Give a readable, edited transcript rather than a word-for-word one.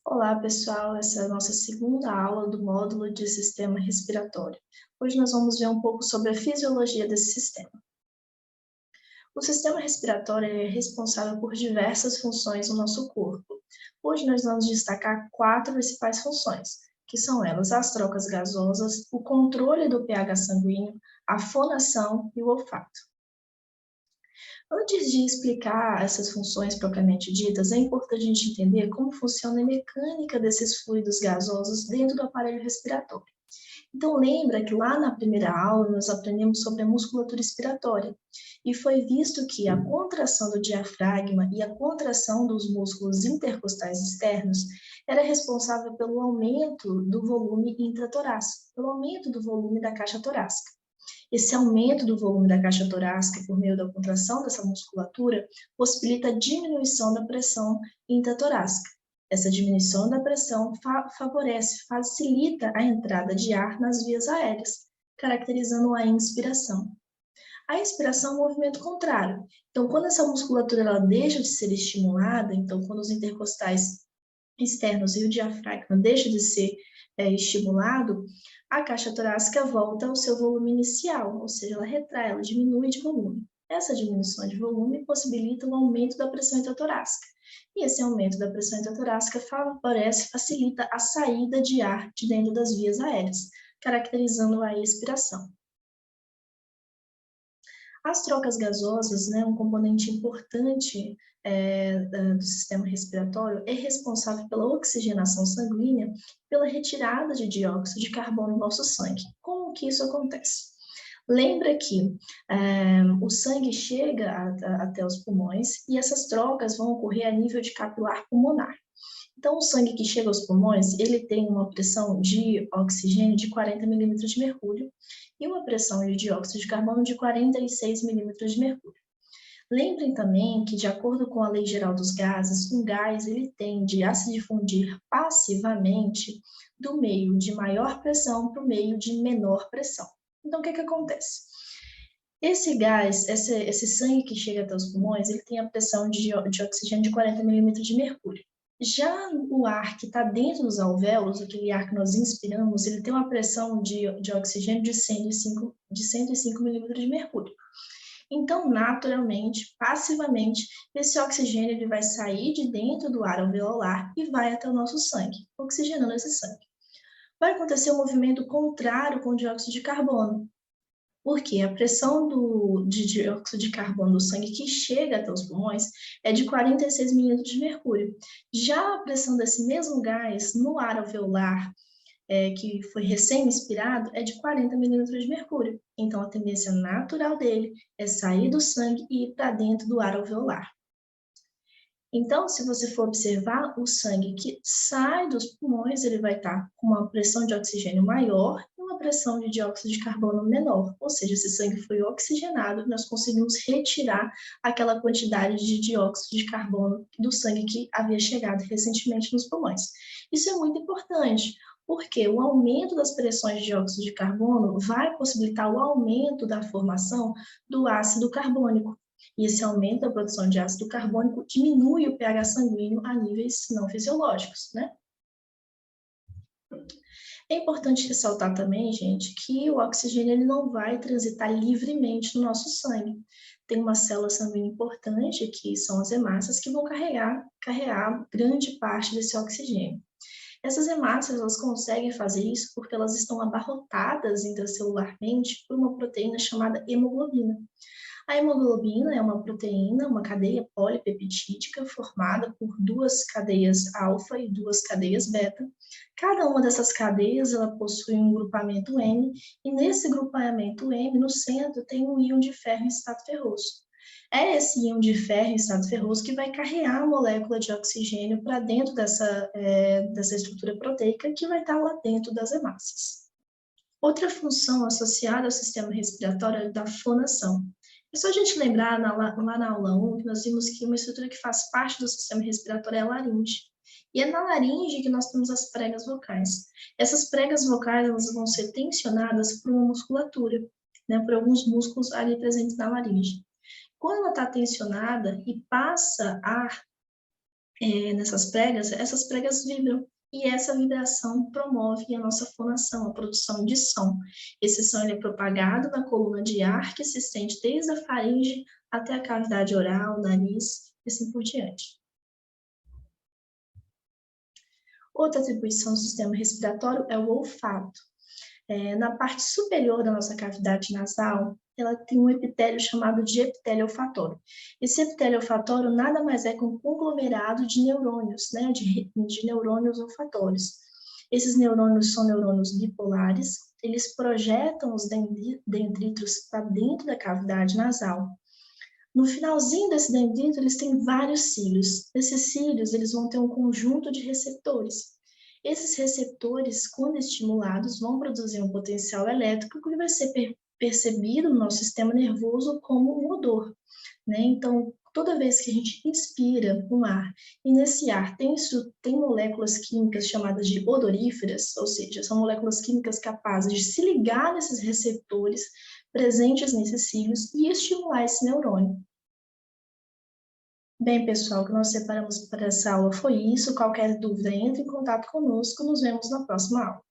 Olá, pessoal. Essa é a nossa segunda aula do módulo de sistema respiratório. Hoje nós vamos ver um pouco sobre a fisiologia desse sistema. O sistema respiratório é responsável por diversas funções no nosso corpo. Hoje nós vamos destacar 4 principais funções, que são elas as trocas gasosas, o controle do pH sanguíneo, a fonação e o olfato. Antes de explicar essas funções propriamente ditas, é importante a gente entender como funciona a mecânica desses fluidos gasosos dentro do aparelho respiratório. Então, lembra que lá na primeira aula nós aprendemos sobre a musculatura respiratória e foi visto que a contração do diafragma e a contração dos músculos intercostais externos era responsável pelo aumento do volume intratorácico, pelo aumento do volume da caixa torácica. Esse aumento do volume da caixa torácica por meio da contração dessa musculatura possibilita a diminuição da pressão intratorácica. Essa diminuição da pressão facilita a entrada de ar nas vias aéreas, caracterizando a inspiração. A expiração é um movimento contrário. Então, quando essa musculatura ela deixa de ser estimulada, então quando os intercostais externos e o diafragma deixa de ser estimulado, a caixa torácica volta ao seu volume inicial, ou seja, ela retrai, ela diminui de volume. Essa diminuição de volume possibilita o aumento da pressão intratorácica. E esse aumento da pressão intratorácica facilita a saída de ar de dentro das vias aéreas, caracterizando a expiração. As trocas gasosas, um componente importante do sistema respiratório, é responsável pela oxigenação sanguínea, pela retirada de dióxido de carbono do nosso sangue. Como que isso acontece? Lembra que o sangue chega até os pulmões e essas trocas vão ocorrer a nível de capilar pulmonar. Então, o sangue que chega aos pulmões, ele tem uma pressão de oxigênio de 40 milímetros de mercúrio e uma pressão de dióxido de carbono de 46 milímetros de mercúrio. Lembrem também que, de acordo com a Lei Geral dos Gases, um gás ele tende a se difundir passivamente do meio de maior pressão para o meio de menor pressão. Então, o que acontece? Esse gás, esse sangue que chega até os pulmões, ele tem a pressão de oxigênio de 40 milímetros de mercúrio. Já o ar que está dentro dos alvéolos, aquele ar que nós inspiramos, ele tem uma pressão de oxigênio de 105 milímetros de mercúrio. Então, naturalmente, passivamente, esse oxigênio ele vai sair de dentro do ar alveolar e vai até o nosso sangue, oxigenando esse sangue. Vai acontecer um movimento contrário com o dióxido de carbono, porque a pressão de dióxido de carbono do sangue que chega até os pulmões é de 46 milímetros de mercúrio. Já a pressão desse mesmo gás no ar alveolar, que foi recém-inspirado, é de 40 milímetros de mercúrio. Então, a tendência natural dele é sair do sangue e ir para dentro do ar alveolar. Então, se você for observar, o sangue que sai dos pulmões, ele vai estar com uma pressão de oxigênio maior e uma pressão de dióxido de carbono menor. Ou seja, esse sangue foi oxigenado e nós conseguimos retirar aquela quantidade de dióxido de carbono do sangue que havia chegado recentemente nos pulmões. Isso é muito importante, porque o aumento das pressões de dióxido de carbono vai possibilitar o aumento da formação do ácido carbônico. E esse aumento da produção de ácido carbônico diminui o pH sanguíneo a níveis não fisiológicos, né? É importante ressaltar também, gente, que o oxigênio ele não vai transitar livremente no nosso sangue. Tem uma célula sanguínea importante, que são as hemácias, que vão carregar grande parte desse oxigênio. Essas hemácias, elas conseguem fazer isso porque elas estão abarrotadas intracelularmente por uma proteína chamada hemoglobina. A hemoglobina é uma proteína, uma cadeia polipeptídica formada por 2 cadeias alfa e 2 cadeias beta. Cada uma dessas cadeias ela possui um grupamento M, e nesse grupamento M, no centro, tem um íon de ferro em estado ferroso. É esse íon de ferro em estado ferroso que vai carregar a molécula de oxigênio para dentro dessa estrutura proteica que vai estar lá dentro das hemácias. Outra função associada ao sistema respiratório é da fonação. É só a gente lembrar lá na aula 1 que nós vimos que uma estrutura que faz parte do sistema respiratório é a laringe. E é na laringe que nós temos as pregas vocais. Essas pregas vocais elas vão ser tensionadas por uma musculatura, por alguns músculos ali presentes na laringe. Quando ela está tensionada e passa ar nessas pregas, essas pregas vibram. E essa vibração promove a nossa fonação, a produção de som. Esse som ele é propagado na coluna de ar que se estende desde a faringe até a cavidade oral, nariz e assim por diante. Outra atribuição do sistema respiratório é o olfato. Na parte superior da nossa cavidade nasal, ela tem um epitélio chamado de epitélio olfatório. Esse epitélio olfatório nada mais é que um conglomerado de neurônios, né, de neurônios olfatórios. Esses neurônios são neurônios bipolares, eles projetam os dendritos para dentro da cavidade nasal. No finalzinho desse dendrito, eles têm vários cílios. Esses cílios, eles vão ter um conjunto de receptores. Esses receptores, quando estimulados, vão produzir um potencial elétrico que vai ser percebido no nosso sistema nervoso como um odor, né? Então, toda vez que a gente inspira um ar, e nesse ar tem moléculas químicas chamadas de odoríferas, ou seja, são moléculas químicas capazes de se ligar nesses receptores presentes nesses cílios e estimular esse neurônio. Bem, pessoal, o que nós separamos para essa aula foi isso. Qualquer dúvida, entre em contato conosco. Nos vemos na próxima aula.